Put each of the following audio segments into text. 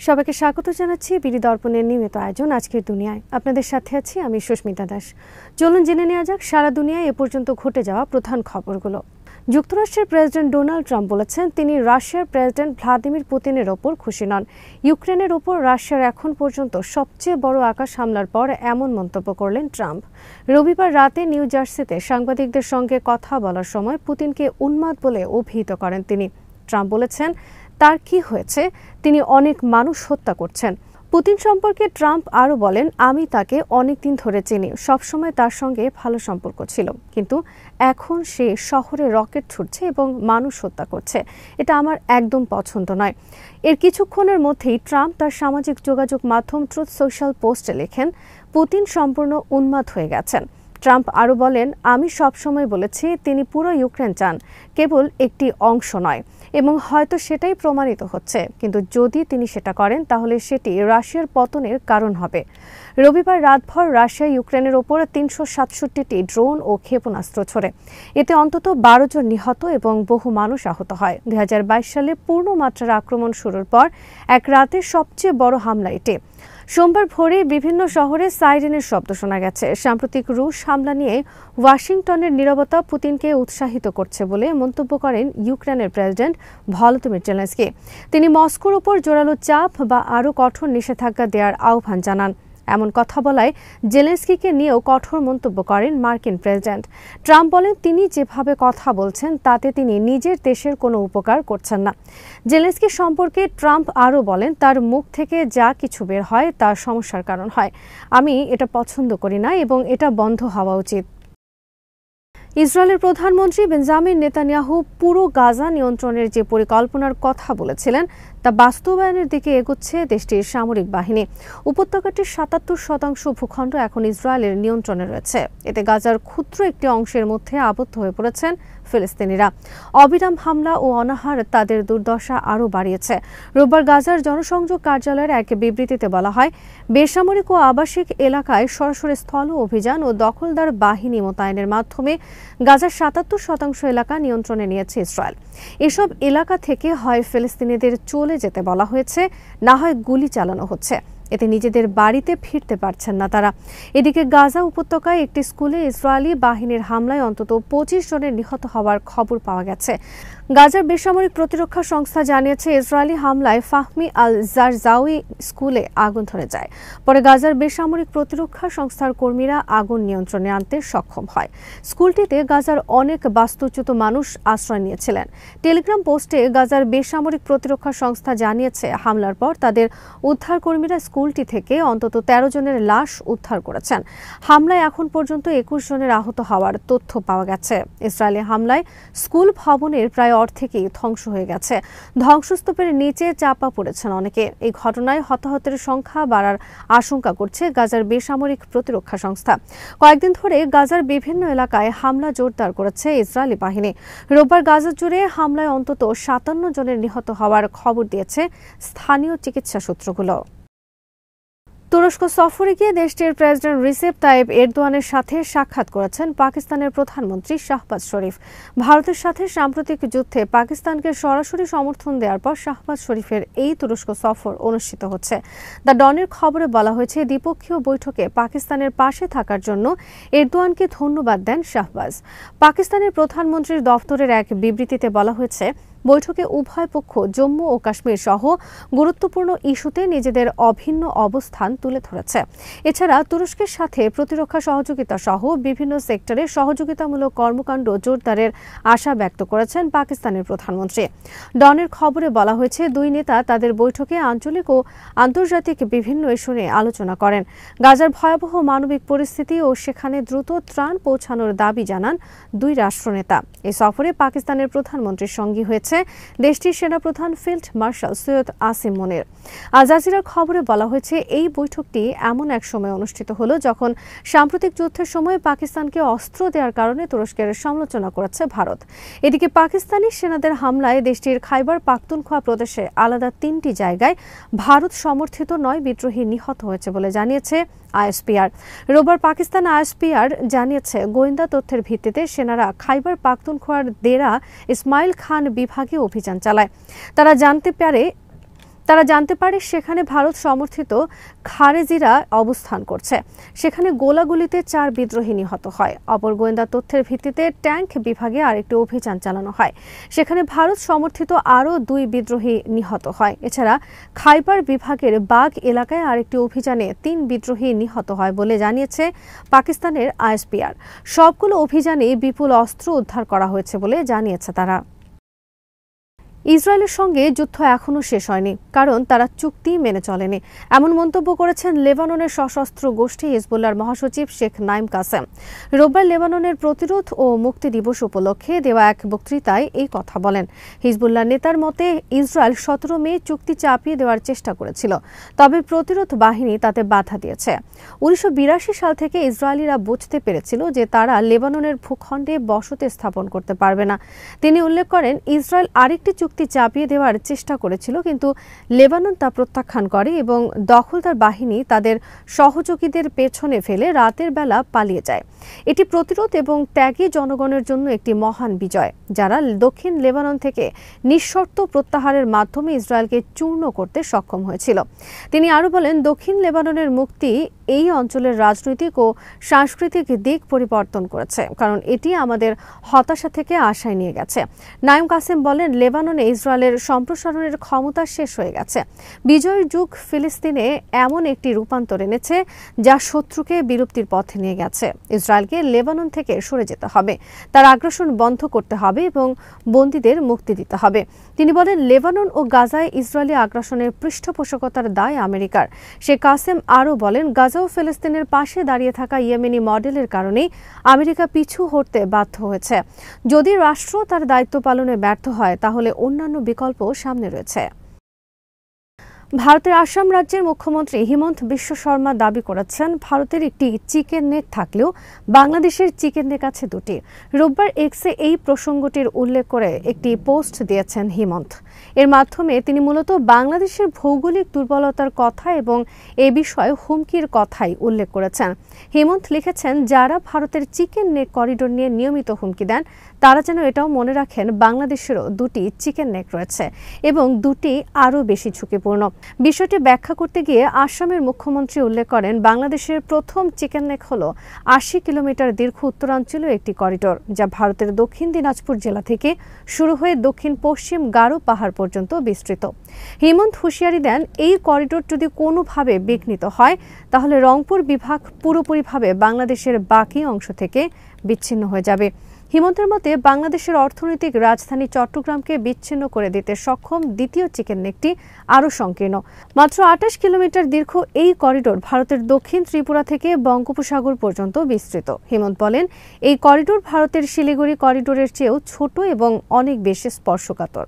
সবাইকে স্বাগত জানাচ্ছি বিডি দর্পণের নিয়মিত আয়োজন আজকের দুনিয়ায়। আপনাদের সাথে আছি আমি সুস্মিতা দাস। চলুন জেনে নেওয়া যাক সারা দুনিয়ায় এ পর্যন্ত ঘটে যাওয়া প্রধান খবরগুলো। যুক্তরাষ্ট্রের প্রেসিডেন্ট ডোনাল্ড ট্রাম্প বলেছেন তিনি রাশিয়ার প্রেসিডেন্ট ভ্লাদিমির পুতিনের ওপর খুশি নন। ইউক্রেনের ওপর রাশিয়ার এখন পর্যন্ত সবচেয়ে বড় আকাশ হামলার পর এমন মন্তব্য করলেন ট্রাম্প। রবিবার রাতে নিউ জার্সিতে সাংবাদিকদের সঙ্গে কথা বলার সময় পুতিনকে উন্মাদ বলে অভিহিত করেন তিনি। ট্রাম্প বলেছেন তার কি হয়েছে, তিনি অনেক মানুষ হত্যা করছেন। পুতিন সম্পর্কে ট্রাম্প আরও বলেন, আমি তাকে অনেক দিন ধরে চিনি, সবসময় তার সঙ্গে ভালো সম্পর্ক ছিল, কিন্তু এখন সে শহরে রকেট ছুটছে এবং মানুষ হত্যা করছে, এটা আমার একদম পছন্দ নয়। এর কিছুক্ষণের মধ্যেই ট্রাম্প তার সামাজিক যোগাযোগ মাধ্যম ট্রুথ সোশ্যাল পোস্টে লেখেন, পুতিন সম্পূর্ণ উন্মাদ হয়ে গেছেন। ট্রাম্প আরও বলেন, আমি সবসময় বলেছি তিনি পুরো ইউক্রেন চান, কেবল একটি অংশ নয়, এবং হয়তো সেটাই প্রমাণিত হচ্ছে, কিন্তু যদি তিনি সেটা করেন তাহলে সেটি রাশিয়ার পতনের কারণ হবে। রবিবার রাতভর রাশিয়া ইউক্রেনের ওপর ৩৬৭টি ড্রোন ও ক্ষেপণাস্ত্র ছোড়ে। এতে অন্তত ১২ জন নিহত এবং বহু মানুষ আহত হয়। ২০২২ সালে পূর্ণমাত্রার আক্রমণ শুরুর পর এক রাতের সবচেয়ে বড় হামলা এটি। সোমবার ভোরে বিভিন্ন শহরে সাইরেনের শব্দ শোনা গেছে। সাম্প্রতিক রুশ হামলা নিয়ে ওয়াশিংটনের নীরবতা পুতিনকে উৎসাহিত করছে বলে মন্তব্য করেন ইউক্রেনের প্রেসিডেন্ট ভলোদিমির জেলেনস্কি। তিনি মস্কোর ওপর জোরালো চাপ বা আরও কঠোর নিষেধাজ্ঞা দেওয়ার আহ্বান জানান। এমন কথা বলায় জেলেনস্কিকে নিয়েও কঠোর মন্তব্য করেন মার্কিন প্রেসিডেন্ট। ট্রাম্প বলেন, তিনি যেভাবে কথা বলছেন তাতে তিনি নিজের দেশের কোনো উপকার করছেন না। জেলেনস্কি সম্পর্কে ট্রাম্প আরও বলেন, তার মুখ থেকে যা কিছু বের হয় তা সমস্যার কারণ হয়। আমি এটা পছন্দ করি না এবং এটা বন্ধ হওয়া উচিত। ইসরায়েলের প্রধানমন্ত্রী বেঞ্জামিন নেতানিয়াহু পুরো গাজা নিয়ন্ত্রণের যে পরিকল্পনার কথা বলেছিলেন তা বাস্তবায়নের দিকে এগোচ্ছে দেশটির সামরিক বাহিনী। উপত্যকাটির ৭৭% ভূখণ্ড এখন ইসরায়েলের নিয়ন্ত্রণে রয়েছে। এতে গাজার ক্ষুদ্র একটি অংশের মধ্যে আবদ্ধ হয়ে পড়েছেন ফিলিস্তিনিরা। অবিরাম হামলা ও অনাহার তাদের দুর্দশা আরও বাড়িয়েছে। রোববার গাজার জনসংযোগ কার্যালয়ের এক বিবৃতিতে বলা হয়, বেসামরিক ও আবাসিক এলাকায় সরাসরি স্থল অভিযান ও দখলদার বাহিনী মোতায়েনের মাধ্যমে গাজার ৭৭% এলাকা নিয়ন্ত্রণে নিয়েছে ইসরায়েল। এসব এলাকা থেকে হয় ফিলিস্তিনিদের চলে যেতে বলা হয়েছে, না হয় গুলি চালানো হচ্ছে। এতে নিজেদের বাড়িতে ফিরতে পারছেন না তারা। এদিকে গাজা উপত্যকায় একটি স্কুলে ইসরায়েলি বাহিনীর হামলায় অন্তত ২৫ জনের নিহত হওয়ার খবর পাওয়া গেছে। গাজার বেসামরিক প্রতিরক্ষা সংস্থা জানিয়েছে, ইসরায়েলি হামলায় ফাহমি আল জারজাউই স্কুলে আগুন ধরে যায়। পরে গাজার বেসামরিক প্রতিরক্ষা সংস্থার কর্মীরা আগুন নিয়ন্ত্রণে আনতে সক্ষম হয়। স্কুলটিতে গাজার অনেক বাস্তুচ্যুত মানুষ আশ্রয় নিয়েছিলেন। টেলিগ্রাম পোস্টে গাজার বেসামরিক প্রতিরক্ষা সংস্থা জানিয়েছে, হামলার পর তাদের উদ্ধারকর্মীরা স্কুলটি থেকে অন্তত ১৩ জনের লাশ উদ্ধার করেছেন। হামলায় এখন পর্যন্ত ২১ জনের আহত হওয়ার তথ্য পাওয়া গেছে। ইসরায়েলি হামলায় স্কুল ভবনের প্রায় অর্ধেকই ধ্বংস হয়ে গেছে। ধ্বংসস্তূপের নিচে চাপা পড়েছেন অনেকে। এই ঘটনায় হতাহতের সংখ্যা বাড়ার আশঙ্কা করছে গাজার বেসামরিক প্রতিরক্ষা সংস্থা। কয়েকদিন ধরে গাজার বিভিন্ন এলাকায় হামলা জোরদার করেছে ইসরায়েলি বাহিনী। রোববার গাজা জুড়ে হামলায় অন্তত ৫৭ জনের নিহত হওয়ার খবর দিয়েছে স্থানীয় চিকিৎসা সূত্রগুলো। তুরস্ক সফরে গিয়ে দেশটির প্রেসিডেন্ট রিসেপ তাইপ এরদোয়ানের সাথে সাক্ষাৎ করেছেন পাকিস্তানের প্রধানমন্ত্রী শাহবাজ শরীফ। ভারতের সাথে সাম্প্রতিক যুদ্ধে পাকিস্তানকে সরাসরি সমর্থন দেওয়ার পর শাহবাজ শরীফের এই তুরস্ক সফর অনুষ্ঠিত হচ্ছে। দ্য ডনের খবরে বলা হয়েছে, দ্বিপক্ষীয় বৈঠকে পাকিস্তানের পাশে থাকার জন্য এরদোয়ানকে ধন্যবাদ দেন শাহবাজ। পাকিস্তানের প্রধানমন্ত্রীর দফতরের এক বিবৃতিতে বলা হয়েছে, বৈঠকে উভয় পক্ষ জম্মু ও কাশ্মীর সহ গুরুত্বপূর্ণ ইস্যুতে নিজেদের অভিন্ন অবস্থান তুলে ধরেছে। এছাড়া তুরস্কের সাথে প্রতিরক্ষা সহযোগিতা সহ বিভিন্ন সেক্টরে সহযোগিতামূলক কর্মকাণ্ড জোরদারের আশা ব্যক্ত করেছেন পাকিস্তানের প্রধানমন্ত্রী। ডনের খবরে বলা হয়েছে, দুই নেতা তাদের বৈঠকে আঞ্চলিক ও আন্তর্জাতিক বিভিন্ন ইস্যু নিয়ে আলোচনা করেন। গাজার ভয়াবহ মানবিক পরিস্থিতি ও সেখানে দ্রুত ত্রাণ পৌঁছানোর দাবি জানান দুই রাষ্ট্রনেতা। এই সফরে পাকিস্তানের প্রধানমন্ত্রীর সঙ্গী হয়েছে দেশটির সেনাপ্রধান ফিল্ড মার্শাল সৈয়দ আসিম মনির। আল জাজিরার খবরে বলা হয়েছে, এই বৈঠকটি এমন এক সময় অনুষ্ঠিত হলো যখন সাম্প্রতিক যুদ্ধের সময় পাকিস্তানকে অস্ত্র দেওয়ার কারণে তুরস্কের সমালোচনা করেছে ভারত। এদিকে পাকিস্তানি সেনাদের হামলায় দেশটির খাইবার পাখতুনখোয়া প্রদেশে আলাদা ৩টি জায়গায় ভারত সমর্থিত ৯ বিদ্রোহী নিহত হয়েছে বলে জানিয়েছে আইএসপিআর। রোববার পাকিস্তান আইএসপিআর জানিয়েছে, গোয়েন্দা তথ্যের ভিত্তিতে সেনারা খাইবার পাখতুনখোয়ার দেরা ইসমাইল খান বিভাগে অভিযান চালায়। তারা জানতে পারে তারা জানতে পারে সেখানে ভারত সমর্থিত খারেজিরা অবস্থান করছে। সেখানে গোলাগুলিতে 4 বিদ্রোহী নিহত হয়। অপর গোয়েন্দা তথ্যের ভিত্তিতে ট্যাঙ্ক বিভাগে আরেকটি অভিযান চালানো হয়। সেখানে ভারত সমর্থিত আরও 2 বিদ্রোহী নিহত হয়। এছাড়া খাইবার বিভাগের বাগ এলাকায় আরেকটি অভিযানে 3 বিদ্রোহী নিহত হয় বলে জানিয়েছে পাকিস্তানের আইএসপিআর। সবগুলো অভিযানে বিপুল অস্ত্র উদ্ধার করা হয়েছে বলে জানিয়েছে তারা। ইসরায়েলের সঙ্গে যুদ্ধ এখনও শেষ হয়নি, কারণ তারা চুক্তি মেনে চলেনি, এমন মন্তব্য করেছেন লেবাননের সশস্ত্র গোষ্ঠী হিজবুল্লাহর মহাসচিব শেখ নাইম কাসেম। রোববার লেবাননের প্রতিরোধ ও মুক্তি দিবস উপলক্ষে দেওয়া এক বক্তৃতায় এই কথা বলেন। হিজবুল্লাহ নেতার মতে ইসরায়েল 17 মে চুক্তি চাপিয়ে দেওয়ার চেষ্টা করেছিল, তবে প্রতিরোধ বাহিনী তাতে বাধা দিয়েছে। 1982 সাল থেকে ইসরায়েলিরা বুঝতে পেরেছিল যে তারা লেবাননের ভূখণ্ডে বসতি স্থাপন করতে পারবে না। তিনি উল্লেখ করেন, ইসরায়েল আরেকটি চুক্তি চাপিয়ে দেওয়ার চেষ্টা করেছিল, কিন্তু লেবানন তা প্রত্যাখ্যান করে এবং দখলদার বাহিনী তাদের সহযোগীদের পেছনে ফেলে রাতের বেলা পালিয়ে যায়। এটি প্রতিরোধ এবং ত্যাগী জনগণের জন্য একটি মহান বিজয়, যারা দক্ষিণ লেবানন থেকে নিঃশর্ত প্রত্যাহারের মাধ্যমে ইসরায়েলকে চূর্ণ করতে সক্ষম হয়েছিল। তিনি আরও বলেন, দক্ষিণ লেবাননের মুক্তি এই অঞ্চলের রাজনৈতিক ও সাংস্কৃতিক দিক পরিবর্তন করেছে, কারণ এটি আমাদের হতাশা থেকে আশায় নিয়ে গেছে। নাইম কাসেম বলেন, লেবাননে ইসরায়েলের সম্প্রসারণের ক্ষমতা শেষ হয়ে গেছে। বিজয়ের যুগ ফিলিস্তিনে এমন একটি রূপান্তর এনেছে যা শত্রুকে বিলুপ্তির পথে নিয়ে গেছে। ইসরায়েলকে লেবানন থেকে সরে যেতে হবে, তার আগ্রাসন বন্ধ করতে হবে এবং বন্দীদের মুক্তি দিতে হবে। তিনি বলেন, লেবানন ও গাজায় ইসরায়েলি আগ্রাসনের পৃষ্ঠপোষকতার দায় আমেরিকার। শেখ কাসেম আরও বলেন, গাজা ও ফিলিস্তিনের পাশে দাঁড়িয়ে থাকা ইয়েমেনি মডেলের কারণেই আমেরিকা পিছু হটতে বাধ্য হয়েছে। যদি রাষ্ট্র তার দায়িত্ব পালনে ব্যর্থ হয়, তাহলে অন্যান্য বিকল্প সামনে রয়েছে। ভারতের আসাম রাজ্যের মুখ্যমন্ত্রী হিমন্ত বিশ্ব শর্মা দাবি করেছেন, ভারতের একটি চিকেন নেক থাকলেও বাংলাদেশের চিকেন নেক আছে 2টি। রোববার এক্সে এই প্রসঙ্গটির উল্লেখ করে একটি পোস্ট দিয়েছেন হিমন্ত। এর মাধ্যমে তিনি মূলত বাংলাদেশের ভৌগোলিক দুর্বলতার কথা এবং এ বিষয়ে হুমকির কথাই উল্লেখ করেছেন। হিমন্ত লিখেছেন, যারা ভারতের চিকেন নেক করিডোর নিয়ে নিয়মিত হুমকি দেন, তারা যেন এটাও মনে রাখেন বাংলাদেশেরও 2টি চিকেন নেক রয়েছে এবং 2টি আরও বেশি ঝুঁকিপূর্ণ। বিষয়টি ব্যাখ্যা করতে গিয়ে আসামের মুখ্যমন্ত্রী উল্লেখ করেন, বাংলাদেশের প্রথম চিকেন নেক হল 80 কিলোমিটার দীর্ঘ উত্তরাঞ্চলীয় একটি করিডোর, যা ভারতের দক্ষিণ দিনাজপুর জেলা থেকে শুরু হয়ে দক্ষিণ পশ্চিম গারো পাহাড় পর্যন্ত বিস্তৃত। হিমন্ত হুঁশিয়ারি দেন, এই করিডোর যদি কোনোভাবে বিঘ্নিত হয়, তাহলে রংপুর বিভাগ পুরোপুরিভাবে বাংলাদেশের বাকি অংশ থেকে বিচ্ছিন্ন হয়ে যাবে। হিমন্তের মতে, বাংলাদেশের অর্থনৈতিক রাজধানী চট্টগ্রামকে বিচ্ছিন্ন করে দিতে সক্ষম দ্বিতীয় চিকেন নেকটি আরও সংকীর্ণ। মাত্র 28 কিলোমিটার দীর্ঘ এই করিডোর ভারতের দক্ষিণ ত্রিপুরা থেকে বঙ্গোপসাগর পর্যন্ত বিস্তৃত। হিমন্ত বলেন, এই করিডোর ভারতের শিলিগুড়ি করিডোরের চেয়েও ছোট এবং অনেক বেশি স্পর্শকাতর।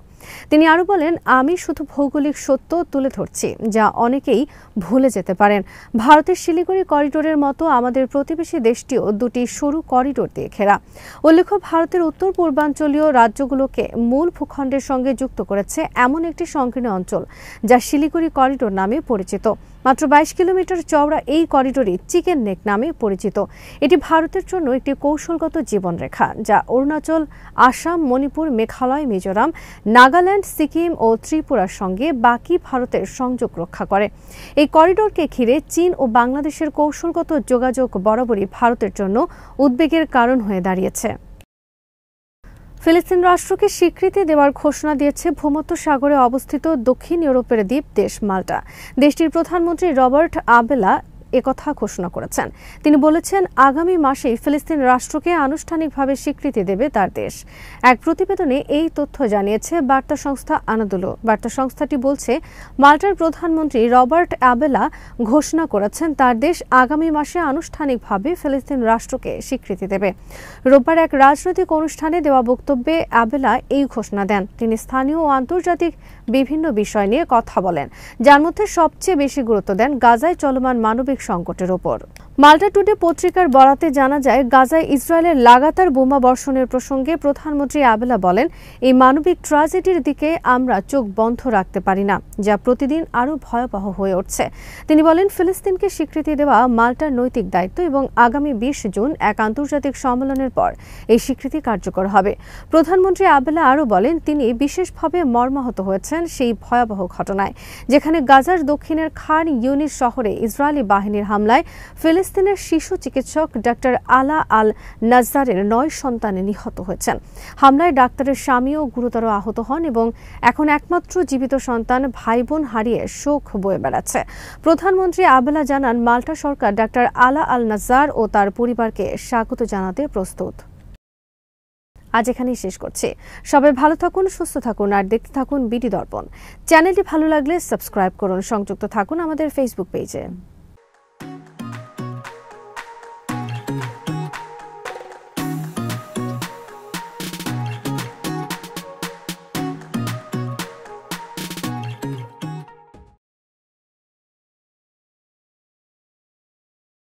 তিনি আরও বলেন, আমি শুধু ভৌগোলিক সত্য তুলে ধরছি, যা অনেকেই ভুলে যেতে পারেন। ভারতের শিলিগুড়ি করিডোরের মতো আমাদের প্রতিবেশী দেশটিও 2টি সরু করিডোর দিয়ে ঘেরা। উল্লেখ্য, ভারতের উত্তর পূর্বাঞ্চলীয় রাজ্যগুলোকে মূল ভূখণ্ডের সঙ্গে যুক্ত করেছে এমন একটি সংকীর্ণ অঞ্চল, যা শিলিগুড়ি করিডোর নামে পরিচিত। মাত্র 22 কিলোমিটার চওড়া এই করিডোরই চিকেন নেক নামে পরিচিত। এটি ভারতের জন্য একটি কৌশলগত জীবনরেখা, যা অরুণাচল, আসাম, মণিপুর, মেঘালয়, মিজোরাম, নাগাল্যান্ড, সিকিম ও ত্রিপুরার সঙ্গে বাকি ভারতের সংযোগ রক্ষা করে। এই করিডোরকে ঘিরে চীন ও বাংলাদেশের কৌশলগত যোগাযোগ বরাবরই ভারতের জন্য উদ্বেগের কারণ হয়ে দাঁড়িয়েছে। ফিলিস্তিন রাষ্ট্রকে স্বীকৃতি দেওয়ার ঘোষণা দিয়েছে ভূমধ্যসাগরে অবস্থিত দক্ষিণ ইউরোপের দ্বীপ দেশ মাল্টা। দেশটির প্রধানমন্ত্রী রবার্ট আবেলা একথা ঘোষণা করেছেন। তিনি বলেছেন, আগামী মাসেই ফিলিস্তিন রাষ্ট্রকে আনুষ্ঠানিকভাবে স্বীকৃতি দেবে তার দেশ। এক প্রতিবেদনে এই তথ্য জানিয়েছে বার্তা সংস্থা আনাদোলু। বার্তা সংস্থাটি বলছে, মাল্টার প্রধানমন্ত্রী রবার্ট আবেলা ঘোষণা করেছেন তার দেশ আগামী মাসে আনুষ্ঠানিকভাবে ফিলিস্তিন রাষ্ট্রকে স্বীকৃতি দেবে। রোববার এক রাজনৈতিক অনুষ্ঠানে দেওয়া বক্তব্যে আবেলা এই ঘোষণা দেন। তিনি স্থানীয় ও আন্তর্জাতিক বিভিন্ন বিষয় নিয়ে কথা বলেন, যার মধ্যে সবচেয়ে বেশি গুরুত্ব দেন গাজায় চলমান মানবিক সংকটের ওপর। মাল্টা টুডে পত্রিকার বরাতে জানা যায়, গাজায় ইসরায়েলের লাগাতার বোমা বর্ষণের প্রসঙ্গে প্রধানমন্ত্রী আবেলা বলেন, এই মানবিক ট্র্যাজেডির দিকে আমরা চোখ বন্ধ রাখতে পারি না, যা প্রতিদিন আরও ভয়াবহ হয়ে উঠছে। তিনি বলেন, ফিলিস্তিনকে স্বীকৃতি দেওয়া মাল্টার নৈতিক দায়িত্ব এবং আগামী 20 জুন এক আন্তর্জাতিক সম্মেলনের পর এই স্বীকৃতি কার্যকর হবে। প্রধানমন্ত্রী আবেলা আরও বলেন, তিনি বিশেষভাবে মর্মাহত হয়েছেন সেই ভয়াবহ ঘটনায়, যেখানে গাজার দক্ষিণের খান ইউনিস শহরে ইসরায়েলি বাহিনীর হামলায় ফিলিস্তিনের শিশু চিকিৎসক ডাক্তার আলা আল নাজ্জারের 9 সন্তান নিহত হয়েছেন। হামলায় ডাক্তারের স্বামীও গুরুতর আহত হন এবং এখন একমাত্র জীবিত সন্তান ভাই বোন হারিয়ে শোক বয়ে বেড়াচ্ছে। প্রধানমন্ত্রী আবেলা জানান, মাল্টা সরকার ডাক্তার আলা আল নাজ্জার ও তার পরিবারকে স্বাগত জানাতে প্রস্তুত। আজ এখানেই শেষ করছি। সবাই ভালো থাকুন, সুস্থ থাকুন আর দেখতে থাকুন বিডি দর্পণ। চ্যানেলটি ভালো লাগলে সাবস্ক্রাইব করুন, সংযুক্ত থাকুন আমাদের ফেসবুক পেজে।